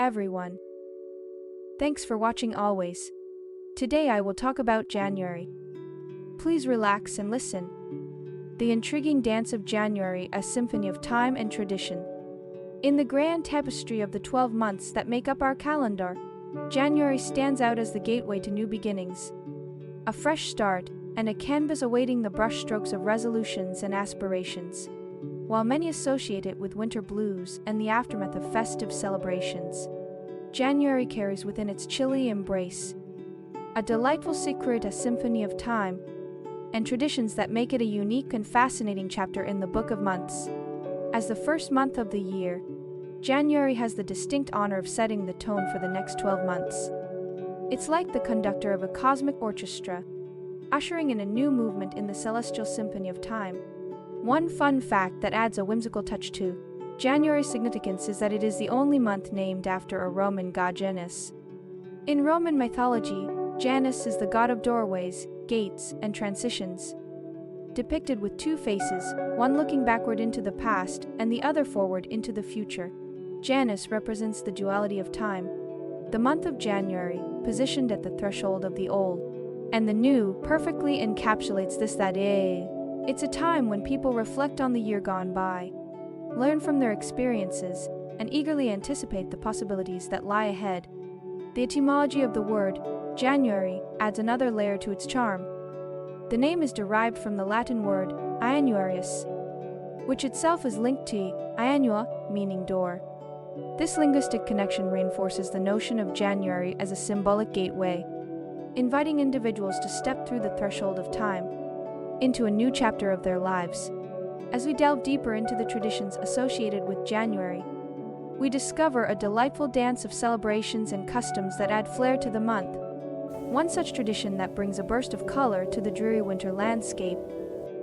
everyone. Thanks for watching always. Today I will talk about January. Please relax and listen. The intriguing dance of January, a symphony of time and tradition. In the grand tapestry of the 12 months that make up our calendar, January stands out as the gateway to new beginnings. A fresh start, and a canvas awaiting the brushstrokes of resolutions and aspirations. While many associate it with winter blues and the aftermath of festive celebrations, January carries within its chilly embrace a delightful secret, a symphony of time and traditions that make it a unique and fascinating chapter in the Book of Months. As the first month of the year, January has the distinct honor of setting the tone for the next 12 months. It's like the conductor of a cosmic orchestra, ushering in a new movement in the celestial symphony of time. One fun fact that adds a whimsical touch to January's significance is that it is the only month named after a Roman god Janus. In Roman mythology, Janus is the god of doorways, gates, and transitions. Depicted with two faces, one looking backward into the past and the other forward into the future, Janus represents the duality of time. The month of January, positioned at the threshold of the old and the new, perfectly encapsulates this. It's a time when people reflect on the year gone by, learn from their experiences, and eagerly anticipate the possibilities that lie ahead. The etymology of the word January adds another layer to its charm. The name is derived from the Latin word Ianuarius, which itself is linked to Ianua, meaning door. This linguistic connection reinforces the notion of January as a symbolic gateway, inviting individuals to step through the threshold of time into a new chapter of their lives. As we delve deeper into the traditions associated with January, we discover a delightful dance of celebrations and customs that add flair to the month. One such tradition that brings a burst of color to the dreary winter landscape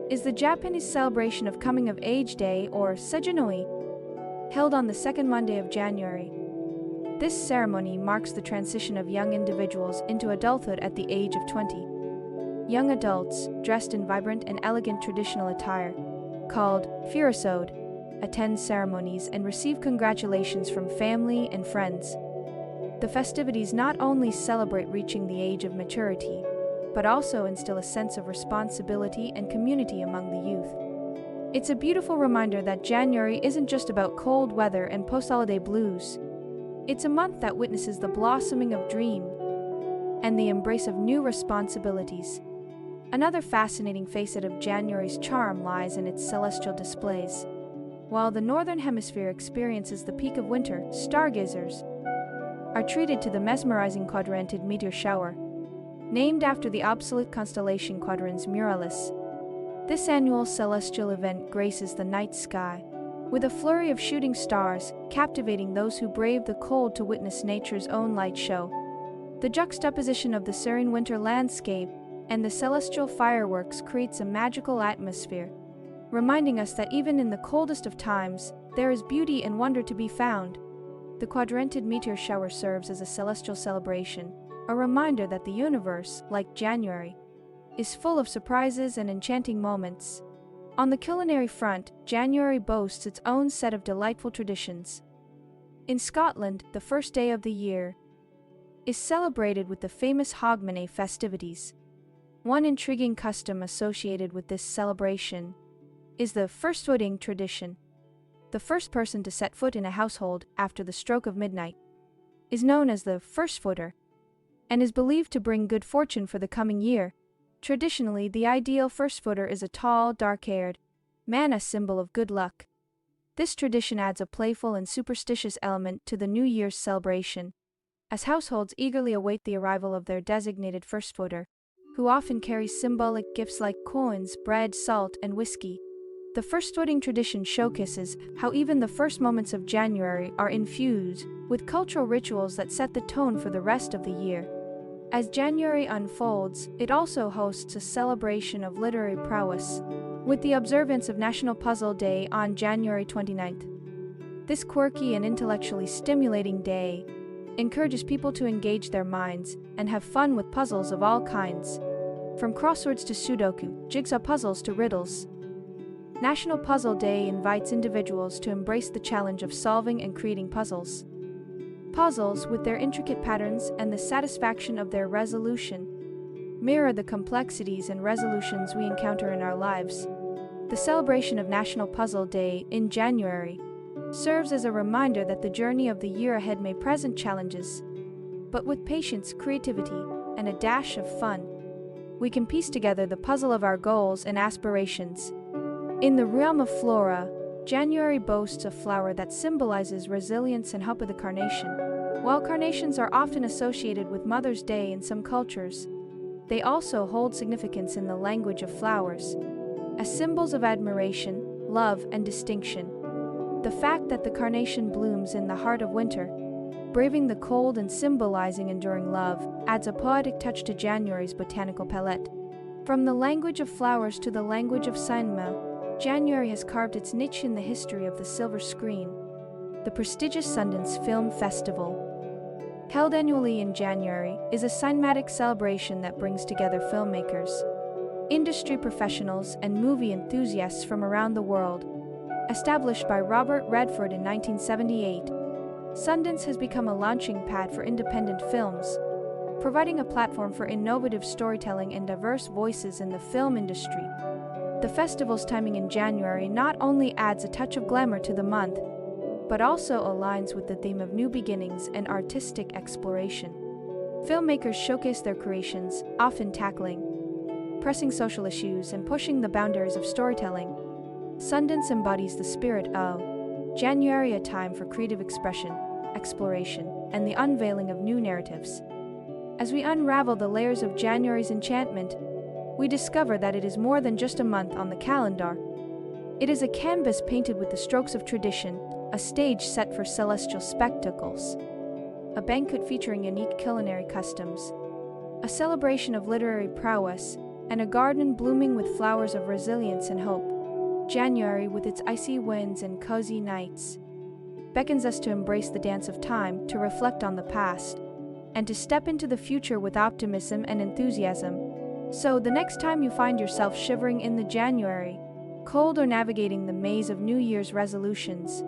is the Japanese celebration of Coming of Age Day, or Sejinoi, held on the second Monday of January. This ceremony marks the transition of young individuals into adulthood at the age of 20. Young adults, dressed in vibrant and elegant traditional attire, called furosode, attend ceremonies and receive congratulations from family and friends. The festivities not only celebrate reaching the age of maturity, but also instill a sense of responsibility and community among the youth. It's a beautiful reminder that January isn't just about cold weather and post-holiday blues. It's a month that witnesses the blossoming of dreams and the embrace of new responsibilities. Another fascinating facet of January's charm lies in its celestial displays. While the Northern Hemisphere experiences the peak of winter, stargazers are treated to the mesmerizing quadrantid meteor shower, named after the obsolete constellation Quadrans Muralis. This annual celestial event graces the night sky with a flurry of shooting stars, captivating those who brave the cold to witness nature's own light show. The juxtaposition of the serene winter landscape and the celestial fireworks creates a magical atmosphere, reminding us that even in the coldest of times, there is beauty and wonder to be found. The quadrantid meteor shower serves as a celestial celebration, a reminder that the universe, like January, is full of surprises and enchanting moments. On the culinary front, January boasts its own set of delightful traditions. In Scotland, the first day of the year is celebrated with the famous Hogmanay festivities. One intriguing custom associated with this celebration is the first-footing tradition. The first person to set foot in a household after the stroke of midnight is known as the first-footer and is believed to bring good fortune for the coming year. Traditionally, the ideal first-footer is a tall, dark-haired man, a symbol of good luck. This tradition adds a playful and superstitious element to the New Year's celebration, as households eagerly await the arrival of their designated first-footer, who often carries symbolic gifts like coins, bread, salt, and whiskey. The first-footing tradition showcases how even the first moments of January are infused with cultural rituals that set the tone for the rest of the year. As January unfolds, it also hosts a celebration of literary prowess, with the observance of National Puzzle Day on January 29th. This quirky and intellectually stimulating day encourages people to engage their minds and have fun with puzzles of all kinds, from crosswords to Sudoku, jigsaw puzzles to riddles. National Puzzle Day invites individuals to embrace the challenge of solving and creating puzzles. Puzzles, with their intricate patterns and the satisfaction of their resolution, mirror the complexities and resolutions we encounter in our lives. The celebration of National Puzzle Day in January serves as a reminder that the journey of the year ahead may present challenges, but with patience, creativity, and a dash of fun, we can piece together the puzzle of our goals and aspirations. In the realm of flora, January boasts a flower that symbolizes resilience and hope of the carnation. While carnations are often associated with Mother's Day in some cultures, they also hold significance in the language of flowers, as symbols of admiration, love, and distinction. The fact that the carnation blooms in the heart of winter, braving the cold and symbolizing enduring love, adds a poetic touch to January's botanical palette. From the language of flowers to the language of cinema, January has carved its niche in the history of the silver screen. The prestigious Sundance Film Festival, held annually in January, is a cinematic celebration that brings together filmmakers, industry professionals, and movie enthusiasts from around the world. Established by Robert Redford in 1978, Sundance has become a launching pad for independent films, providing a platform for innovative storytelling and diverse voices in the film industry. The festival's timing in January not only adds a touch of glamour to the month, but also aligns with the theme of new beginnings and artistic exploration. Filmmakers showcase their creations, often tackling pressing social issues and pushing the boundaries of storytelling. Sundance embodies the spirit of January, a time for creative expression, exploration, and the unveiling of new narratives. As we unravel the layers of January's enchantment, we discover that it is more than just a month on the calendar. It is a canvas painted with the strokes of tradition, a stage set for celestial spectacles, a banquet featuring unique culinary customs, a celebration of literary prowess, and a garden blooming with flowers of resilience and hope. January, with its icy winds and cozy nights, beckons us to embrace the dance of time, to reflect on the past, and to step into the future with optimism and enthusiasm. So, the next time you find yourself shivering in the January cold or navigating the maze of New Year's resolutions,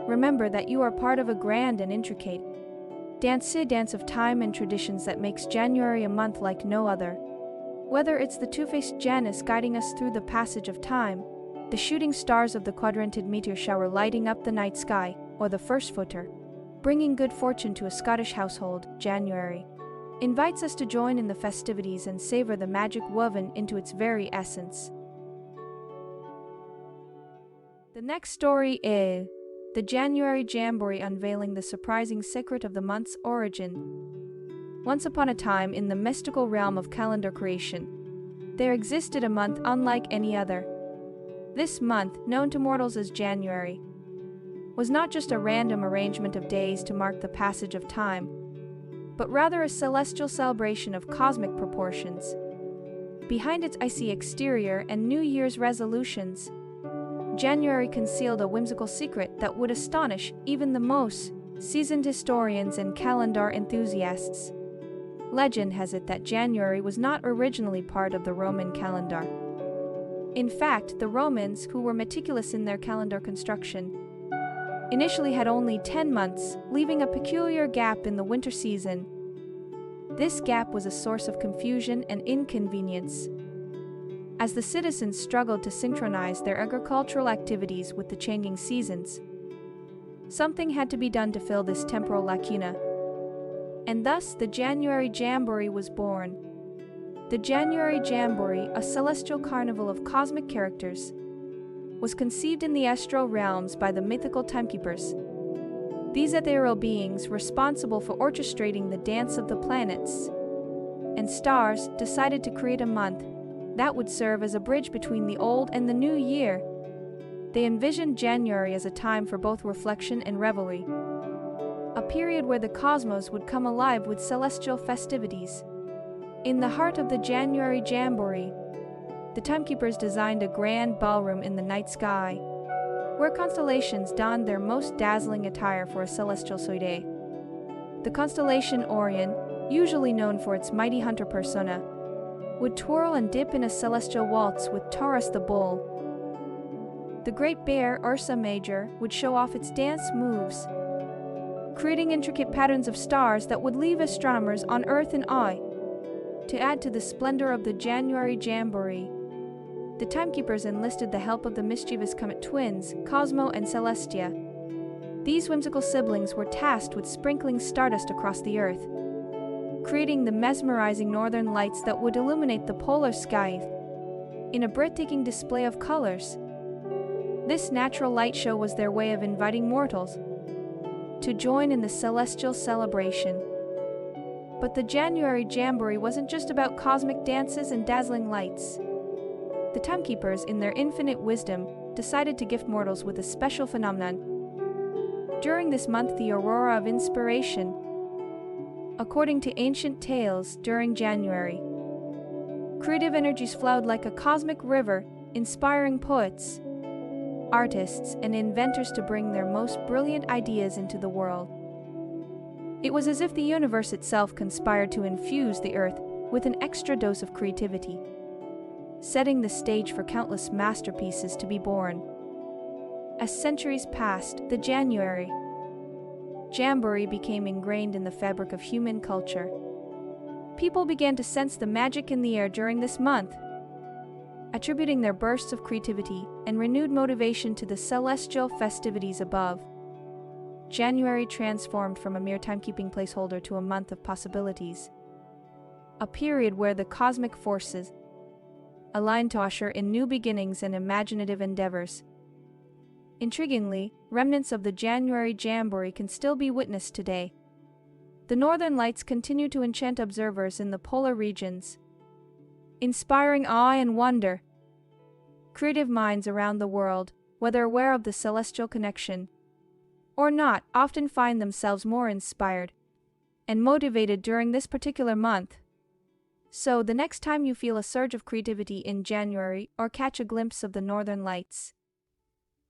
remember that you are part of a grand and intricate dance of time and traditions that makes January a month like no other. Whether it's the two-faced Janus guiding us through the passage of time, the shooting stars of the quadranted meteor shower lighting up the night sky, or the first footer bringing good fortune to a Scottish household, January invites us to join in the festivities and savor the magic woven into its very essence. The next story is the January Jamboree, unveiling the surprising secret of the month's origin. Once upon a time, in the mystical realm of calendar creation, there existed a month unlike any other. This month, known to mortals as January, was not just a random arrangement of days to mark the passage of time, but rather a celestial celebration of cosmic proportions. Behind its icy exterior and New Year's resolutions, January concealed a whimsical secret that would astonish even the most seasoned historians and calendar enthusiasts. Legend has it that January was not originally part of the Roman calendar. In fact, the Romans, who were meticulous in their calendar construction, initially had only 10 months, leaving a peculiar gap in the winter season. This gap was a source of confusion and inconvenience, as the citizens struggled to synchronize their agricultural activities with the changing seasons. Something had to be done to fill this temporal lacuna, and thus the January Jamboree was born. The January Jamboree, a celestial carnival of cosmic characters, was conceived in the astral realms by the mythical timekeepers. These ethereal beings, responsible for orchestrating the dance of the planets and stars, decided to create a month that would serve as a bridge between the old and the new year. They envisioned January as a time for both reflection and revelry, a period where the cosmos would come alive with celestial festivities. In the heart of the January Jamboree, the timekeepers designed a grand ballroom in the night sky, where constellations donned their most dazzling attire for a celestial soiree. The constellation Orion, usually known for its mighty hunter persona, would twirl and dip in a celestial waltz with Taurus the bull. The Great Bear, Ursa Major, would show off its dance moves, creating intricate patterns of stars that would leave astronomers on Earth in awe. To add to the splendor of the January Jamboree, the timekeepers enlisted the help of the mischievous comet twins, Cosmo and Celestia. These whimsical siblings were tasked with sprinkling stardust across the Earth, creating the mesmerizing northern lights that would illuminate the polar sky in a breathtaking display of colors. This natural light show was their way of inviting mortals to join in the celestial celebration. But the January Jamboree wasn't just about cosmic dances and dazzling lights. The timekeepers, in their infinite wisdom, decided to gift mortals with a special phenomenon. During this month, the aurora of inspiration. According to ancient tales, during January, creative energies flowed like a cosmic river, inspiring poets, artists, and inventors to bring their most brilliant ideas into the world. It was as if the universe itself conspired to infuse the earth with an extra dose of creativity, setting the stage for countless masterpieces to be born. As centuries passed, the January Jamboree became ingrained in the fabric of human culture. People began to sense the magic in the air during this month, attributing their bursts of creativity and renewed motivation to the celestial festivities above. January transformed from a mere timekeeping placeholder to a month of possibilities, a period where the cosmic forces aligned to usher in new beginnings and imaginative endeavors. Intriguingly, remnants of the January Jamboree can still be witnessed today. The northern lights continue to enchant observers in the polar regions, inspiring awe and wonder. Creative minds around the world, whether aware of the celestial connection or not, often find themselves more inspired and motivated during this particular month. So, the next time you feel a surge of creativity in January or catch a glimpse of the northern lights,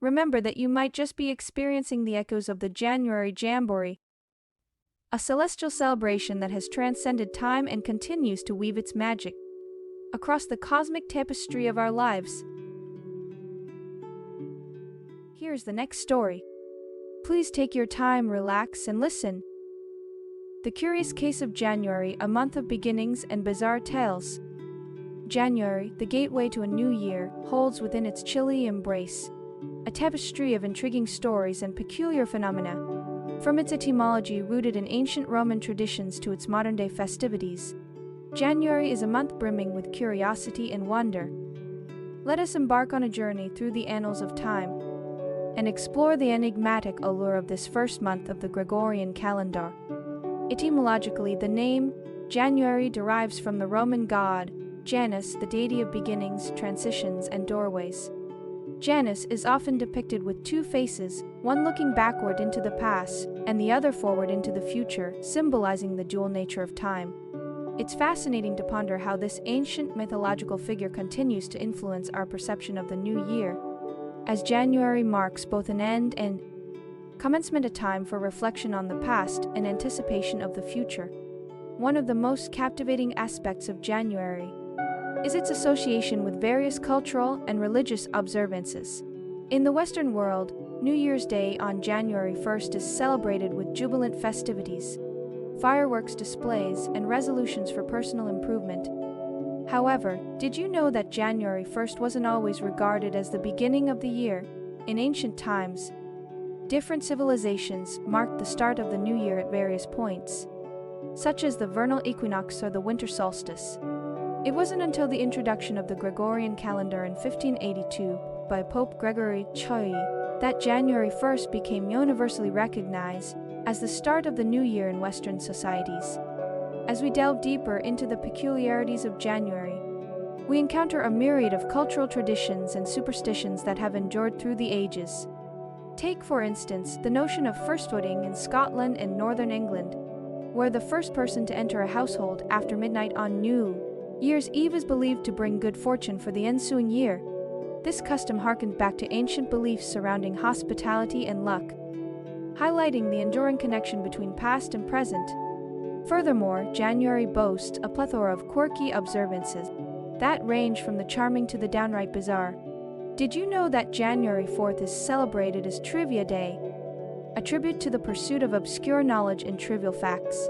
remember that you might just be experiencing the echoes of the January Jamboree, a celestial celebration that has transcended time and continues to weave its magic across the cosmic tapestry of our lives. Here's the next story. Please take your time, relax, and listen. The Curious Case of January, a month of beginnings and bizarre tales. January, the gateway to a new year, holds within its chilly embrace a tapestry of intriguing stories and peculiar phenomena. From its etymology rooted in ancient Roman traditions to its modern-day festivities, January is a month brimming with curiosity and wonder. Let us embark on a journey through the annals of time and explore the enigmatic allure of this first month of the Gregorian calendar. Etymologically, the name January derives from the Roman god Janus, the deity of beginnings, transitions, and doorways. Janus is often depicted with two faces, one looking backward into the past and the other forward into the future, symbolizing the dual nature of time. It's fascinating to ponder how this ancient mythological figure continues to influence our perception of the new year, as January marks both an end and commencement, a time for reflection on the past and anticipation of the future. One of the most captivating aspects of January is its association with various cultural and religious observances. In the Western world, New Year's Day on January 1st is celebrated with jubilant festivities, fireworks displays, and resolutions for personal improvement. However, did you know that January 1st wasn't always regarded as the beginning of the year? In ancient times, different civilizations marked the start of the new year at various points, such as the vernal equinox or the winter solstice. It wasn't until the introduction of the Gregorian calendar in 1582 by Pope Gregory VIII that January 1st became universally recognized as the start of the new year in Western societies. As we delve deeper into the peculiarities of January, we encounter a myriad of cultural traditions and superstitions that have endured through the ages. Take, for instance, the notion of first footing in Scotland and Northern England, where the first person to enter a household after midnight on New Year's Eve is believed to bring good fortune for the ensuing year. This custom harkened back to ancient beliefs surrounding hospitality and luck, highlighting the enduring connection between past and present. Furthermore, January boasts a plethora of quirky observances that range from the charming to the downright bizarre. Did you know that January 4th is celebrated as Trivia Day, a tribute to the pursuit of obscure knowledge and trivial facts.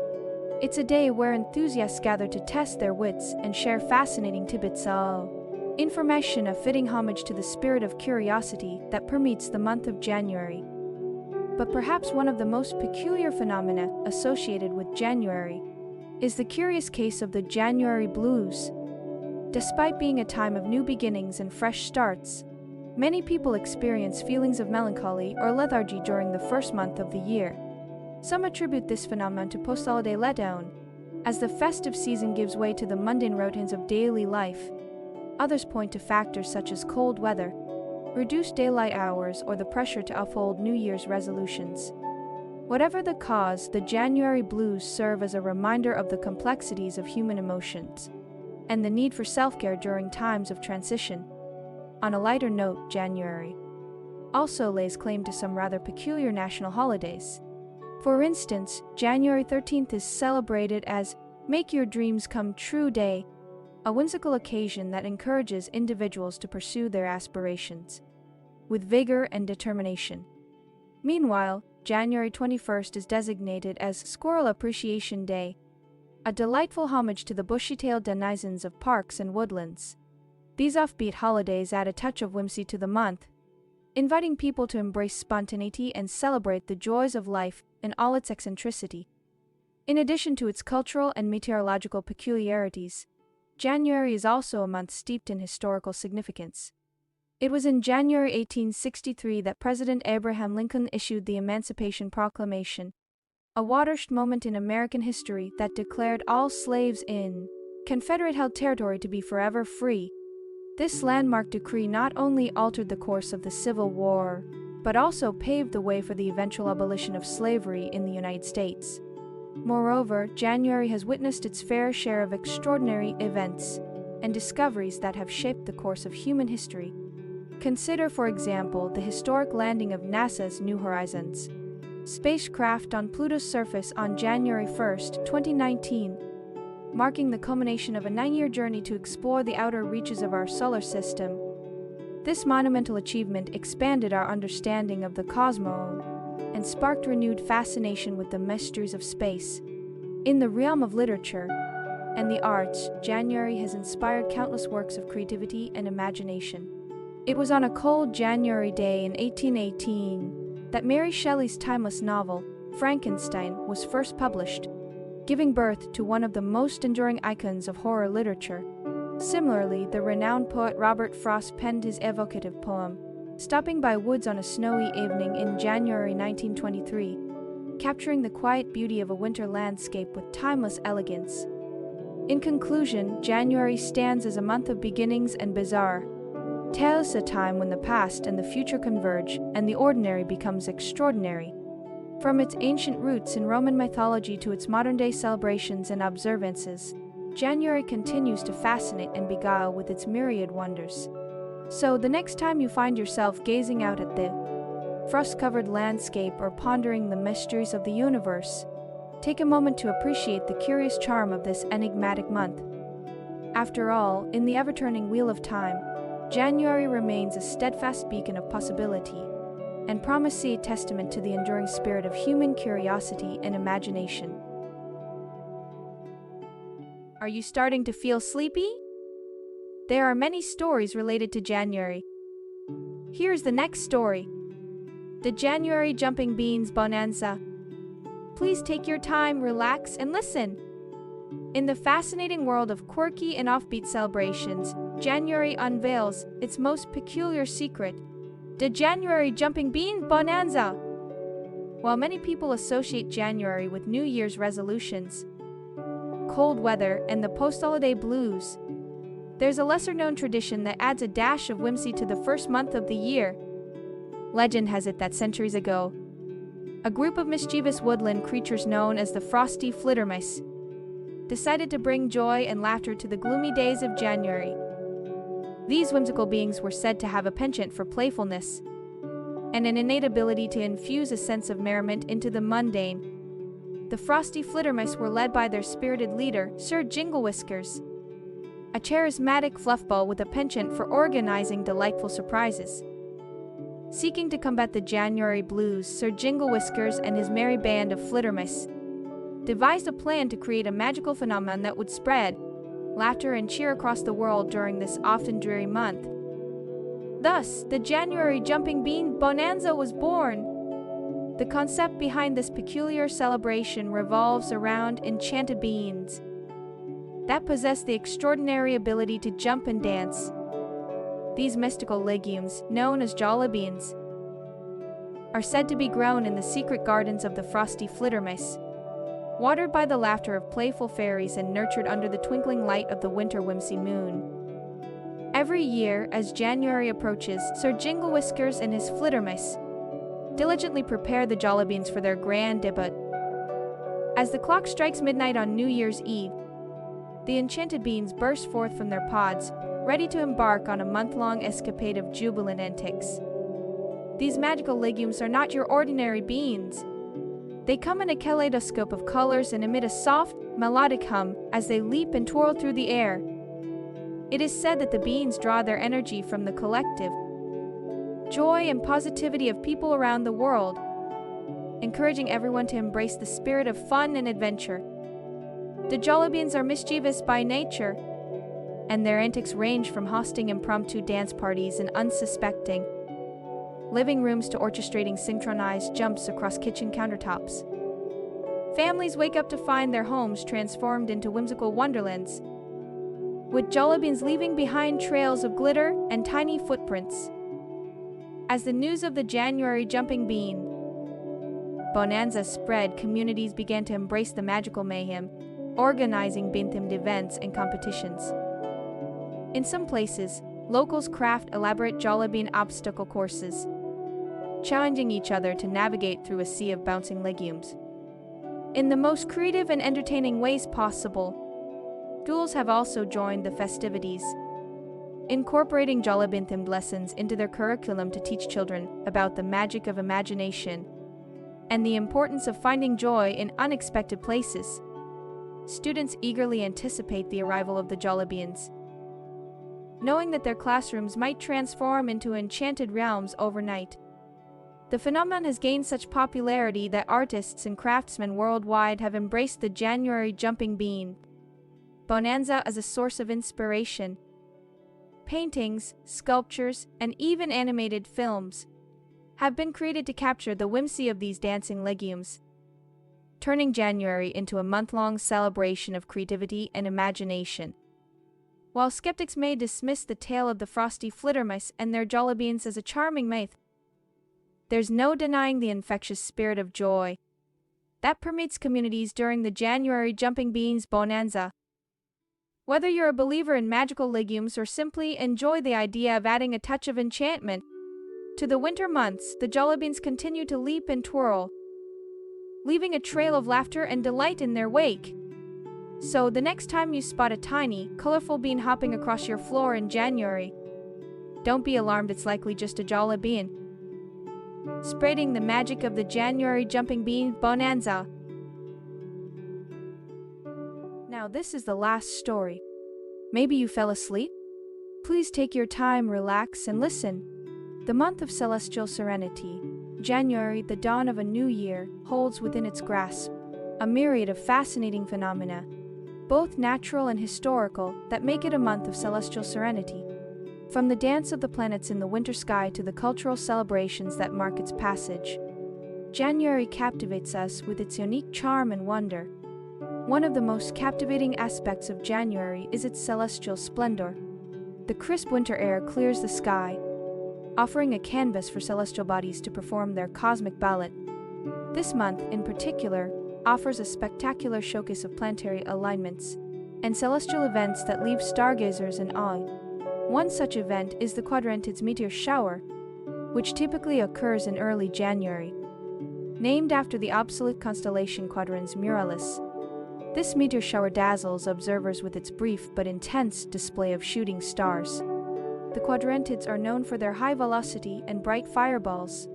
It's a day where enthusiasts gather to test their wits and share fascinating tidbits of information, a fitting homage to the spirit of curiosity that permeates the month of January. But perhaps one of the most peculiar phenomena associated with January is the curious case of the January blues. Despite being a time of new beginnings and fresh starts, many people experience feelings of melancholy or lethargy during the first month of the year. Some attribute this phenomenon to post-holiday letdown, as the festive season gives way to the mundane routines of daily life. Others point to factors such as cold weather, reduced daylight hours, or the pressure to uphold New Year's resolutions. Whatever the cause, the January blues serve as a reminder of the complexities of human emotions and the need for self-care during times of transition. On a lighter note, January also lays claim to some rather peculiar national holidays. For instance, January 13th is celebrated as Make Your Dreams Come True Day, a whimsical occasion that encourages individuals to pursue their aspirations with vigor and determination. Meanwhile, January 21st is designated as Squirrel Appreciation Day, a delightful homage to the bushy-tailed denizens of parks and woodlands. These offbeat holidays add a touch of whimsy to the month, inviting people to embrace spontaneity and celebrate the joys of life in all its eccentricity. In addition to its cultural and meteorological peculiarities, January is also a month steeped in historical significance. It was in January 1863 that President Abraham Lincoln issued the Emancipation Proclamation, a watershed moment in American history that declared all slaves in Confederate-held territory to be forever free. This landmark decree not only altered the course of the Civil War, but also paved the way for the eventual abolition of slavery in the United States. Moreover, January has witnessed its fair share of extraordinary events and discoveries that have shaped the course of human history. Consider, for example, the historic landing of NASA's New Horizons spacecraft on Pluto's surface on January 1, 2019, marking the culmination of a 9-year journey to explore the outer reaches of our solar system. This monumental achievement expanded our understanding of the cosmos and sparked renewed fascination with the mysteries of space. In the realm of literature and the arts, January has inspired countless works of creativity and imagination. It was on a cold January day in 1818 that Mary Shelley's timeless novel, Frankenstein, was first published, giving birth to one of the most enduring icons of horror literature. Similarly, the renowned poet Robert Frost penned his evocative poem, Stopping by Woods on a Snowy Evening, in January 1923, capturing the quiet beauty of a winter landscape with timeless elegance. In conclusion, January stands as a month of beginnings and bizarre tales, a time when the past and the future converge and the ordinary becomes extraordinary. From its ancient roots in Roman mythology to its modern-day celebrations and observances, January continues to fascinate and beguile with its myriad wonders. So, the next time you find yourself gazing out at the frost-covered landscape or pondering the mysteries of the universe, take a moment to appreciate the curious charm of this enigmatic month. After all, in the ever-turning wheel of time, January remains a steadfast beacon of possibility and promise a testament to the enduring spirit of human curiosity and imagination. Are you starting to feel sleepy? There are many stories related to January. Here's the next story: the January Jumping Beans Bonanza. Please take your time, relax, and listen. In the fascinating world of quirky and offbeat celebrations, January unveils its most peculiar secret: the January Jumping Bean Bonanza. While many people associate January with New Year's resolutions, cold weather, and the post-holiday blues, there's a lesser-known tradition that adds a dash of whimsy to the first month of the year. Legend has it that centuries ago, a group of mischievous woodland creatures known as the frosty flittermice decided to bring joy and laughter to the gloomy days of January. These whimsical beings were said to have a penchant for playfulness and an innate ability to infuse a sense of merriment into the mundane. The frosty flittermice were led by their spirited leader, Sir Jingle Whiskers, a charismatic fluffball with a penchant for organizing delightful surprises. Seeking to combat the January blues, Sir Jingle Whiskers and his merry band of flittermice devised a plan to create a magical phenomenon that would spread laughter and cheer across the world during this often dreary month. Thus, the January Jumping Bean Bonanza was born. The concept behind this peculiar celebration revolves around enchanted beans that possess the extraordinary ability to jump and dance. These mystical legumes, known as jolly beans, are said to be grown in the secret gardens of the frosty flittermice, watered by the laughter of playful fairies and nurtured under the twinkling light of the winter whimsy moon. Every year, as January approaches, Sir Jingle Whiskers and his flittermice diligently prepare the jolly beans for their grand debut. As the clock strikes midnight on New Year's Eve, the enchanted beans burst forth from their pods, ready to embark on a month-long escapade of jubilant antics. These magical legumes are not your ordinary beans. They come in a kaleidoscope of colors and emit a soft, melodic hum as they leap and twirl through the air. It is said that the beans draw their energy from the collective joy and positivity of people around the world, encouraging everyone to embrace the spirit of fun and adventure. The jolly beans are mischievous by nature, and their antics range from hosting impromptu dance parties in unsuspecting living rooms to orchestrating synchronized jumps across kitchen countertops. Families wake up to find their homes transformed into whimsical wonderlands, with jolly beans leaving behind trails of glitter and tiny footprints. As the news of the January Jumping Bean Bonanza spread, communities began to embrace the magical mayhem, organizing bean-themed events and competitions. In some places, locals craft elaborate jolly bean obstacle courses, challenging each other to navigate through a sea of bouncing legumes. In the most creative and entertaining ways possible, schools have also joined the festivities, incorporating jolly bean-themed lessons into their curriculum to teach children about the magic of imagination and the importance of finding joy in unexpected places. Students eagerly anticipate the arrival of the jolly beans, knowing that their classrooms might transform into enchanted realms overnight. The phenomenon has gained such popularity that artists and craftsmen worldwide have embraced the January Jumping Bean Bonanza as a source of inspiration. Paintings, sculptures, and even animated films have been created to capture the whimsy of these dancing legumes, turning January into a month-long celebration of creativity and imagination. While skeptics may dismiss the tale of the frosty flittermice and their jolly beans as a charming myth, there's no denying the infectious spirit of joy that permeates communities during the January Jumping Beans Bonanza. Whether you're a believer in magical legumes or simply enjoy the idea of adding a touch of enchantment to the winter months, the jolly beans continue to leap and twirl, leaving a trail of laughter and delight in their wake. So, the next time you spot a tiny, colorful bean hopping across your floor in January, don't be alarmed, it's likely just a jolly bean, spreading the magic of the January Jumping Bean Bonanza. Now, this is the last story. Maybe you fell asleep? Please take your time, relax, and listen. The month of celestial serenity, January, the dawn of a new year, holds within its grasp a myriad of fascinating phenomena, both natural and historical, that make it a month of celestial serenity. From the dance of the planets in the winter sky to the cultural celebrations that mark its passage, January captivates us with its unique charm and wonder. One of the most captivating aspects of January is its celestial splendor. The crisp winter air clears the sky, offering a canvas for celestial bodies to perform their cosmic ballet. This month, in particular, offers a spectacular showcase of planetary alignments and celestial events that leave stargazers in awe. One such event is the Quadrantids meteor shower, which typically occurs in early January. Named after the obsolete constellation Quadrans Muralis, this meteor shower dazzles observers with its brief but intense display of shooting stars. The Quadrantids are known for their high velocity and bright fireballs,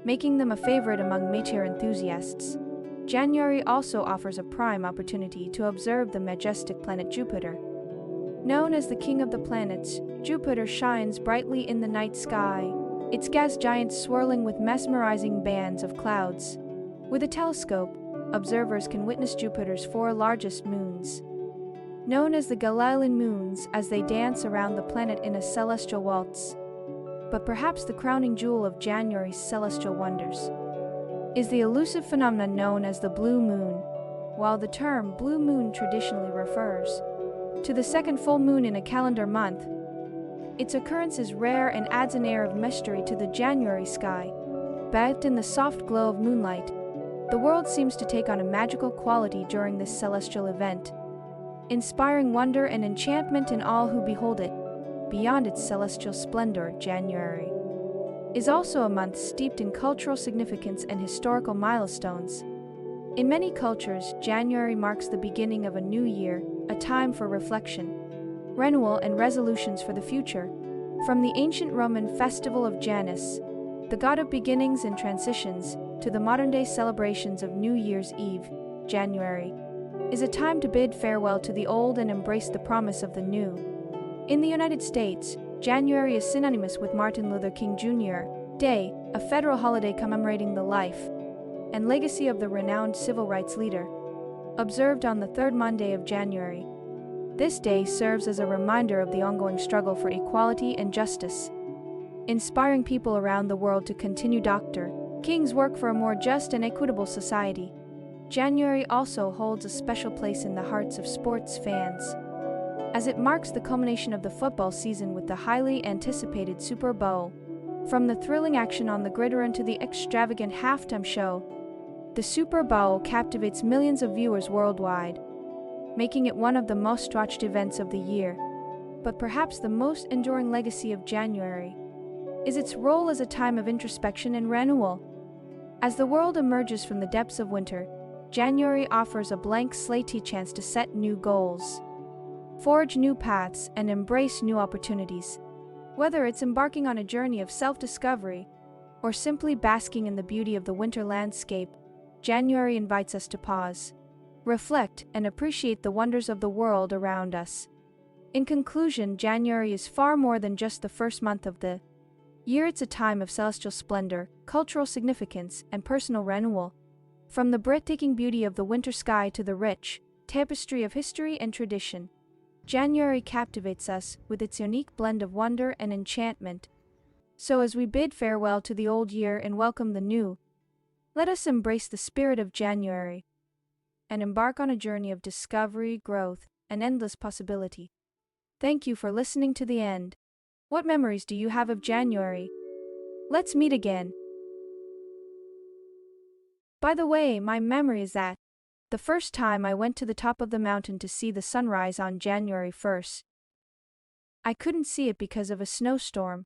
making them a favorite among meteor enthusiasts. January also offers a prime opportunity to observe the majestic planet Jupiter. Known as the king of the planets, Jupiter shines brightly in the night sky, its gas giants swirling with mesmerizing bands of clouds. With a telescope, observers can witness Jupiter's four largest moons, known as the Galilean moons, as they dance around the planet in a celestial waltz. But perhaps the crowning jewel of January's celestial wonders is the elusive phenomenon known as the blue moon. While the term blue moon traditionally refers to the second full moon in a calendar month, its occurrence is rare and adds an air of mystery to the January sky. Bathed in the soft glow of moonlight, the world seems to take on a magical quality during this celestial event, inspiring wonder and enchantment in all who behold it. Beyond its celestial splendor, January is also a month steeped in cultural significance and historical milestones. In many cultures, January marks the beginning of a new year, a time for reflection, renewal, and resolutions for the future. From the ancient Roman festival of Janus, the god of beginnings and transitions, to the modern-day celebrations of New Year's Eve, January is a time to bid farewell to the old and embrace the promise of the new. In the United States, January is synonymous with Martin Luther King Jr. Day, a federal holiday commemorating the life and legacy of the renowned civil rights leader, observed on the third Monday of January. This day serves as a reminder of the ongoing struggle for equality and justice, inspiring people around the world to continue Dr. King's work for a more just and equitable society. January also holds a special place in the hearts of sports fans, as it marks the culmination of the football season with the highly anticipated Super Bowl. From the thrilling action on the gridiron to the extravagant halftime show, the Super Bowl captivates millions of viewers worldwide, making it one of the most watched events of the year. But perhaps the most enduring legacy of January is its role as a time of introspection and renewal. As the world emerges from the depths of winter, January offers a blank slate chance to set new goals, forge new paths, and embrace new opportunities. Whether it's embarking on a journey of self-discovery or simply basking in the beauty of the winter landscape, January invites us to pause, reflect, and appreciate the wonders of the world around us. In conclusion, January is far more than just the first month of the year. It's a time of celestial splendor, cultural significance, and personal renewal. From the breathtaking beauty of the winter sky to the rich tapestry of history and tradition, January captivates us with its unique blend of wonder and enchantment. So as we bid farewell to the old year and welcome the new, let us embrace the spirit of January and embark on a journey of discovery, growth, and endless possibility. Thank you for listening to the end. What memories do you have of January? Let's meet again. By the way, my memory is that the first time I went to the top of the mountain to see the sunrise on January 1st, I couldn't see it because of a snowstorm.